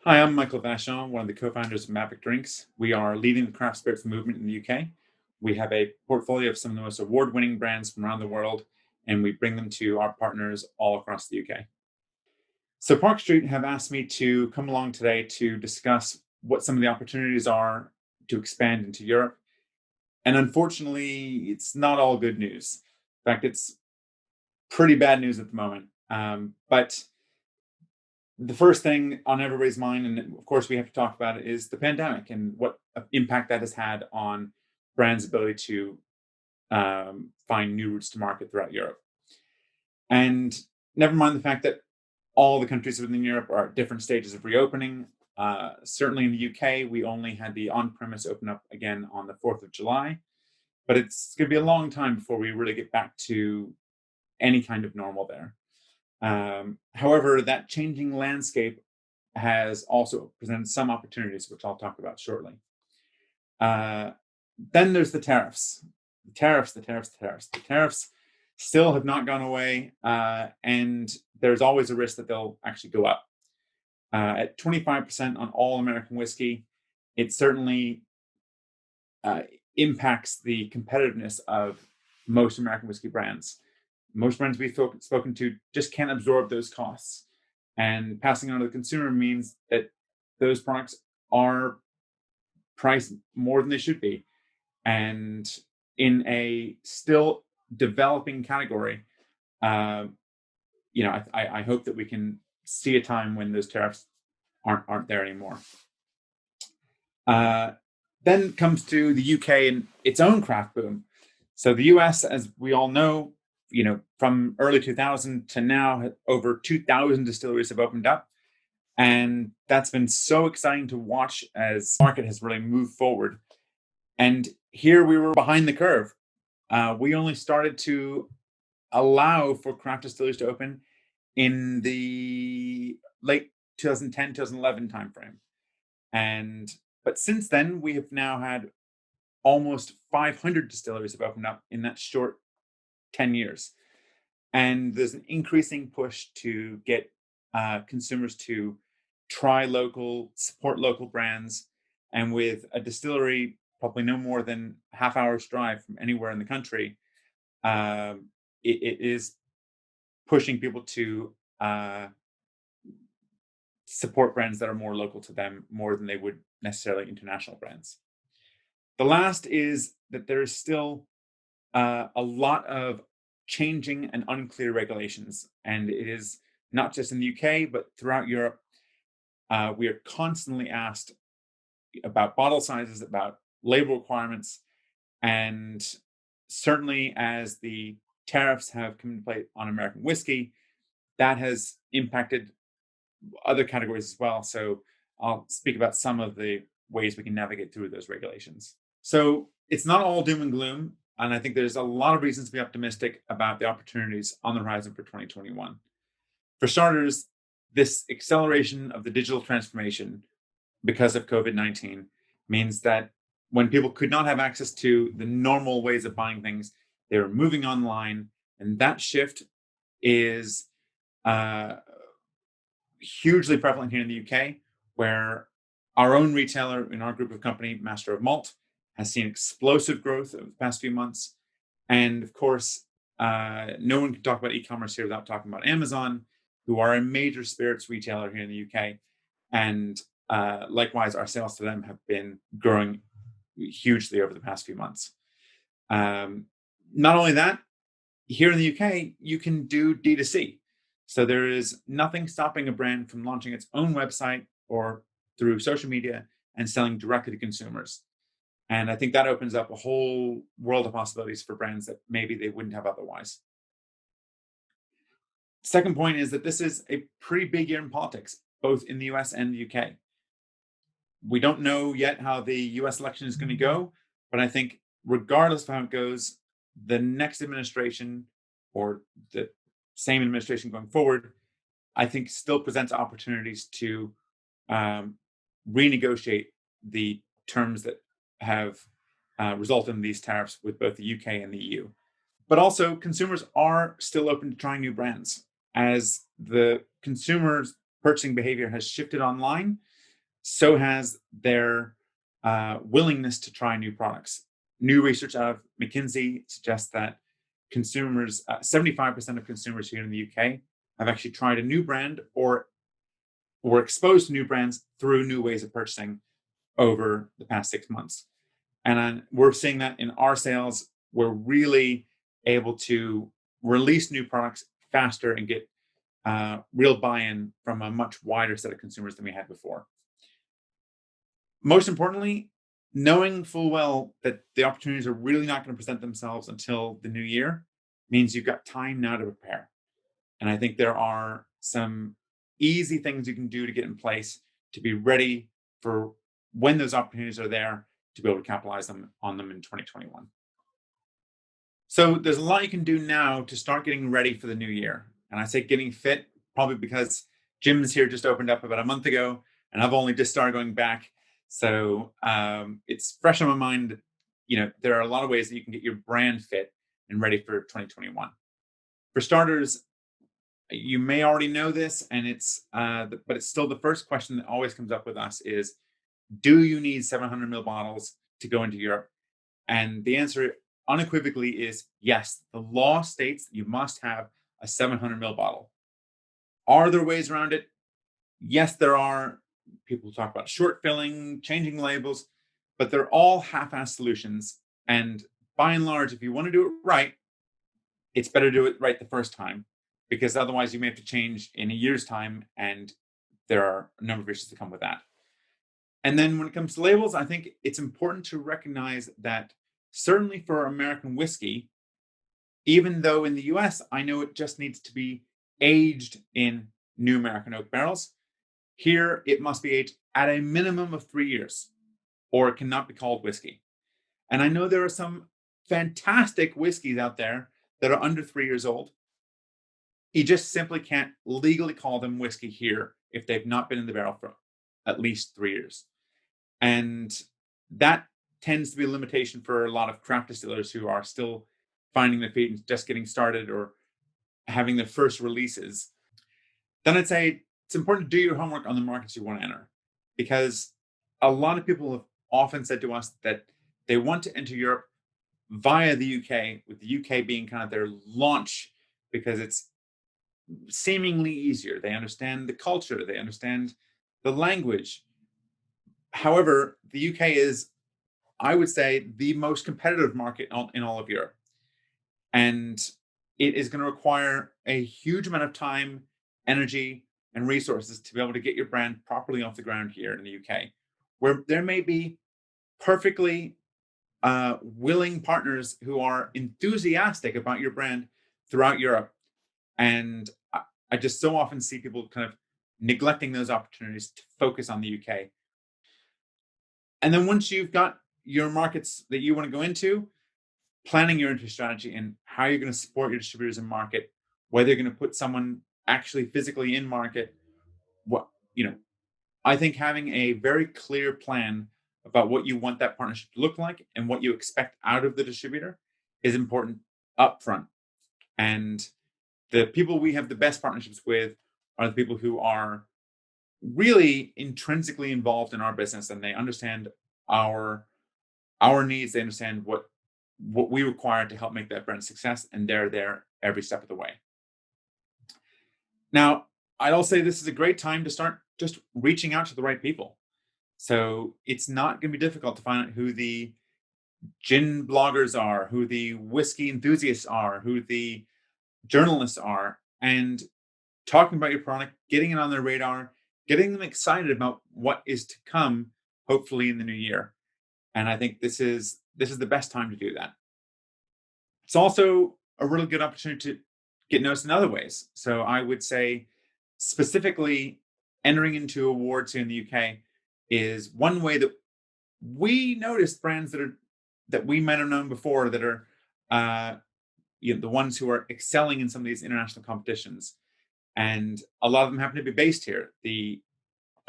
Hi, I'm Michael Vachon, one of the co-founders of Maverick Drinks. We are leading the craft spirits movement in the UK. We have a portfolio of some of the most award-winning brands from around the world, and we bring them to our partners all across the UK. So Park Street have asked me to come along today to discuss what some of the opportunities are to expand into Europe. And unfortunately, it's not all good news. In fact, it's pretty bad news at the moment. But the first thing on everybody's mind, and of course we have to talk about it, is the pandemic and what impact that has had on brands' ability to find new routes to market throughout Europe. And never mind the fact that all the countries within Europe are at different stages of reopening. Certainly in the UK, we only had the on-premise open up again on the 4th of July, but it's going to be a long time before we really get back to any kind of normal there. However, that changing landscape has also presented some opportunities, which I'll talk about shortly. Then there's the tariffs. The tariffs still have not gone away, and there's always a risk that they'll actually go up. At 25% on all American whiskey, it certainly impacts the competitiveness of most American whiskey brands. Most brands we've spoken to just can't absorb those costs. And passing on to the consumer means that those products are priced more than they should be. And in a still developing category, I hope that we can see a time when those tariffs aren't there anymore. Then comes to the UK and its own craft boom. So the US, as we all know, from early 2000 to now, over 2,000 distilleries have opened up. And that's been so exciting to watch as the market has really moved forward. And here we were behind the curve. We only started to allow for craft distilleries to open in the late 2010, 2011 timeframe. But since then, we have now had almost 500 distilleries have opened up in that short 10 years. And there's an increasing push to get consumers to try local, support local brands. And with a distillery probably no more than half hour's drive from anywhere in the country, it is pushing people to support brands that are more local to them more than they would necessarily international brands. The last is that there is still a lot of changing and unclear regulations. And it is not just in the UK, but throughout Europe. We are constantly asked about bottle sizes, about label requirements. And certainly as the tariffs have come into play on American whiskey, that has impacted other categories as well. So I'll speak about some of the ways we can navigate through those regulations. So it's not all doom and gloom. And I think there's a lot of reasons to be optimistic about the opportunities on the horizon for 2021. For starters, this acceleration of the digital transformation because of COVID-19 means that when people could not have access to the normal ways of buying things, they were moving online. And that shift is hugely prevalent here in the UK, where our own retailer in our group of company, Master of Malt, has seen explosive growth over the past few months. And of course, no one can talk about e-commerce here without talking about Amazon, who are a major spirits retailer here in the UK. And likewise, our sales to them have been growing hugely over the past few months. Not only that, here in the UK, you can do D2C. So there is nothing stopping a brand from launching its own website or through social media and selling directly to consumers. And I think that opens up a whole world of possibilities for brands that maybe they wouldn't have otherwise. Second point is that this is a pretty big year in politics, both in the US and the UK. We don't know yet how the US election is going to go, but I think regardless of how it goes, the next administration or the same administration going forward, I think still presents opportunities to renegotiate the terms that have resulted in these tariffs with both the UK and the EU. But also, consumers are still open to trying new brands. As the consumer's purchasing behavior has shifted online, so has their willingness to try new products. New research out of McKinsey suggests that consumers, 75% of consumers here in the UK have actually tried a new brand or were exposed to new brands through new ways of purchasing over the past 6 months. And we're seeing that in our sales. We're really able to release new products faster and get real buy-in from a much wider set of consumers than we had before. Most importantly, knowing full well that the opportunities are really not going to present themselves until the new year means you've got time now to prepare. And I think there are some easy things you can do to get in place to be ready for when those opportunities are there to be able to capitalize on them in 2021. So there's a lot you can do now to start getting ready for the new year. And I say getting fit probably because gyms here just opened up about a month ago, and I've only just started going back. So it's fresh on my mind. There are a lot of ways that you can get your brand fit and ready for 2021. For starters, you may already know this, and but it's still the first question that always comes up with us is, do you need 700 ml bottles to go into Europe? And the answer unequivocally is yes. The law states that you must have a 700 ml bottle. Are there ways around it? Yes, there are. People talk about short filling, changing labels, but they're all half-assed solutions. And by and large, if you want to do it right, it's better to do it right the first time, because otherwise you may have to change in a year's time, and there are a number of issues that come with that. And then when it comes to labels, I think it's important to recognize that certainly for American whiskey, even though in the US, I know it just needs to be aged in new American oak barrels, here it must be aged at a minimum of 3 years, or it cannot be called whiskey. And I know there are some fantastic whiskeys out there that are under 3 years old. You just simply can't legally call them whiskey here if they've not been in the barrel for at least 3 years. And that tends to be a limitation for a lot of craft distillers who are still finding their feet and just getting started or having their first releases. Then I'd say it's important to do your homework on the markets you want to enter, because a lot of people have often said to us that they want to enter Europe via the UK, with the UK being kind of their launch because it's seemingly easier. They understand the culture, they understand the language. However, the UK is, I would say, the most competitive market in all of Europe. And it is going to require a huge amount of time, energy, and resources to be able to get your brand properly off the ground here in the UK, where there may be perfectly willing partners who are enthusiastic about your brand throughout Europe. And I just so often see people kind of neglecting those opportunities to focus on the UK. And then once you've got your markets that you want to go into, planning your entry strategy and how you're going to support your distributors in market, whether you're going to put someone actually physically in market, I think having a very clear plan about what you want that partnership to look like and what you expect out of the distributor is important upfront. And the people we have the best partnerships with are the people who are really intrinsically involved in our business, and they understand our needs. They understand what we require to help make that brand a success, and they're there every step of the way. Now, I'd also say this is a great time to start just reaching out to the right people. So it's not going to be difficult to find out who the gin bloggers are, who the whiskey enthusiasts are, who the journalists are, and talking about your product, getting it on their radar, getting them excited about what is to come, hopefully in the new year. And I think this is the best time to do that. It's also a really good opportunity to get noticed in other ways. So I would say specifically entering into awards here in the UK is one way that we notice brands that we might have known before that are the ones who are excelling in some of these international competitions. And a lot of them happen to be based here. The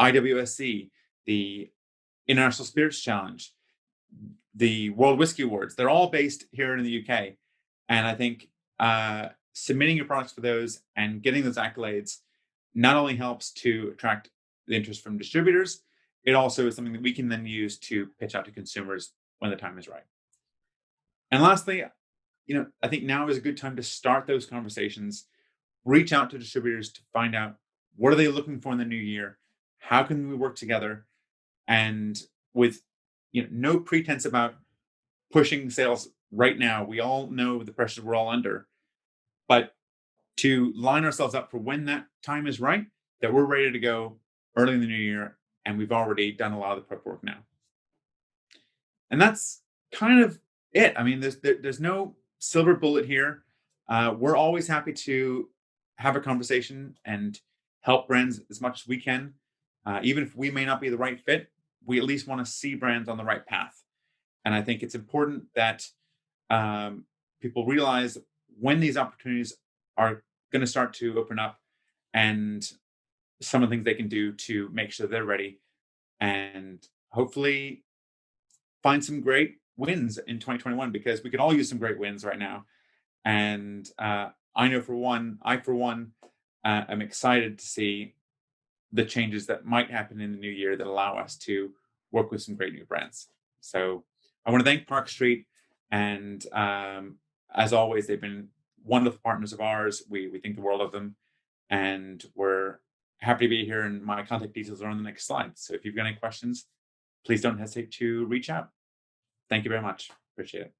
IWSC, the International Spirits Challenge, the World Whiskey Awards, they're all based here in the UK. And I think submitting your products for those and getting those accolades not only helps to attract the interest from distributors, it also is something that we can then use to pitch out to consumers when the time is right. And lastly, I think now is a good time to start those conversations. Reach out to distributors to find out what are they looking for in the new year? How can we work together? And with no pretense about pushing sales right now. We all know the pressures we're all under, but to line ourselves up for when that time is right, that we're ready to go early in the new year, and we've already done a lot of the prep work now. And that's kind of it. I mean, there's no silver bullet here. We're always happy to have a conversation and help brands as much as we can. Even if we may not be the right fit, we at least want to see brands on the right path. And I think it's important that people realize when these opportunities are going to start to open up, and some of the things they can do to make sure they're ready, and hopefully find some great wins in 2021, because we could all use some great wins right now. And I know for one, am excited to see the changes that might happen in the new year that allow us to work with some great new brands. So I want to thank Park Street, and as always, they've been wonderful partners of ours. We think the world of them, and we're happy to be here. And my contact details are on the next slide. So if you've got any questions, please don't hesitate to reach out. Thank you very much. Appreciate it.